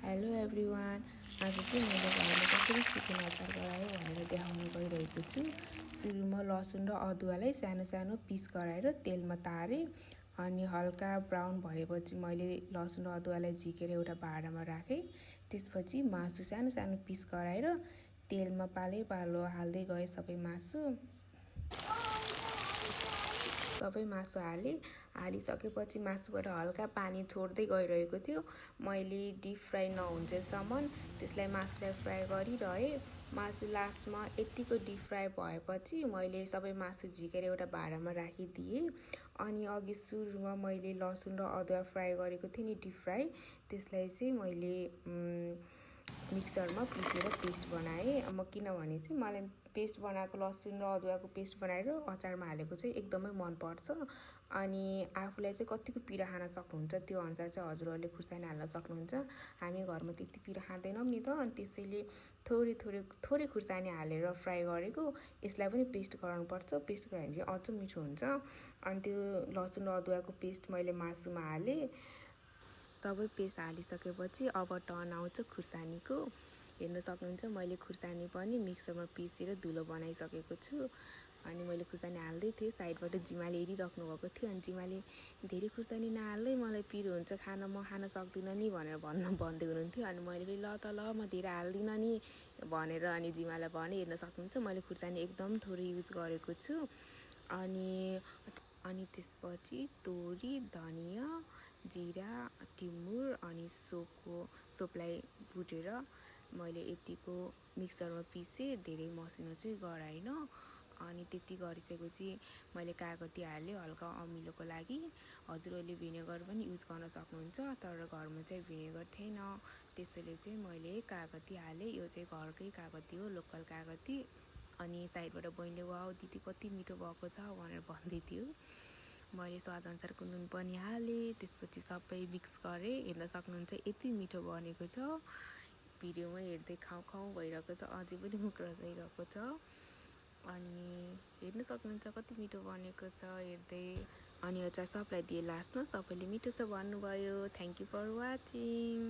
Hello everyone. आज चाहिँ मैले घरमा कसरी चिकन अचार गरायो भनेर देखाउन गइरहेको छु। सुरुमा लसुन र अदुवालाई सानो सानो पिस गराएर तेलमा तारेँ। अनि हल्का ब्राउन भएपछि मैले लसुन र अदुवालाई झिकेर एउटा भाँडामा राखेँ। त्यसपछि मासु सानो सानो पिस गराएर तेलमा पालो हाल्दै गएँ सबै मासु हालिसकेपछि मासुबाट हल्का पानी छोड्दै गइरहेको थियो। मैले डिप फ्राई नहुन्जेलसम्म त्यसलाई मासुलाई फ्राई गरिरहेँ। मासु लास्टमा यत्तिको डिप फ्राई भएपछि मैले सबै मासु झिकेर एउटा भाँडामा राखिदिएँ। अनि अघि सुरुमा मैले लसुन र अदुवा फ्राई गरेको थिएँ नि डिप फ्राई, त्यसलाई चाहिँ मैले मिक्सरमा पिसेर पेस्ट बनाएँ। म किनभने चाहिँ मलाई पेस्ट बनाएको लसुन र अदुवाको पेस्ट बनाएर अचारमा हालेको चाहिँ एकदमै मनपर्छ। अनि आफूलाई चाहिँ कतिको पिरो खान सक्नुहुन्छ त्यो अनुसार चाहिँ हजुरहरूले खुर्सानी हाल्न सक्नुहुन्छ। हामी घरमा त्यति पिरो खाँदैनौँ नि त, अनि त्यसैले थोरै खुर्सानी हालेर फ्राई गरेको। यसलाई पनि पेस्ट गराउनुपर्छ, पेस्ट गऱ्यो भने चाहिँ अझ मिठो हुन्छ। अनि त्यो लसुन र अदुवाको पेस्ट मैले मासुमा हालेँ। सबै पेस्ट हालिसकेपछि अब टर्न आउँछ खुर्सानीको। हेर्न सक्नुहुन्छ मैले खुर्सानी पनि मिक्सरमा पिसेर धुलो बनाइसकेको छु। अनि मैले खुर्सानी हाल्दै थिएँ, साइडबाट जिमाले हेरिराख्नु भएको थियो। अनि जिमाले धेरै खुर्सानी नहाल्दै मलाई पिरो हुन्छ म खान सक्दिनँ नि भनेर भन्दै हुनुहुन्थ्यो। अनि मैले फेरि ल म धेरै हाल्दिनँ नि भनेर अनि जिमालाई भने। हेर्न सक्नुहुन्छ मैले खुर्सानी एकदम थोरै युज गरेको छु। अनि त्यसपछि तोरी, धनियाँ, जिरा, टिमुर अनि सोपलाई भुटेर मैले यतिको मिक्सरमा पिसेँ। धेरै मसिनो चाहिँ गराइन। अनि त्यति गरिसकेपछि मैले कागती हालेँ हल्का अमिलोको लागि। हजुरहरूले भिनेगर पनि युज गर्न सक्नुहुन्छ, तर घरमा चाहिँ भिनेगर थिएन, त्यसैले चाहिँ मैले कागती हालेँ। यो चाहिँ घरकै कागती हो, लोकल कागती। अनि साइडबाट बहिनीले वाउ दिदी कति मिठो भएको छ भनेर भन्दै थियो। मैले स्वादअनुसारको नुन पनि हालेँ। त्यसपछि सबै मिक्स गरेँ। हेर्न सक्नुहुन्छ यति मिठो बनेको छ। भिडियोमा हेर्दै खाउँ भइरहेको छ, अझै पनि मुख रसाइरहेको छ। अनि हेर्न सक्नुहुन्छ कति मिठो बनेको छ हेर्दै। अनि अचार सबलाई दिए लास्टमा सबैले मिठो छ भन्नुभयो। Thank you for watching.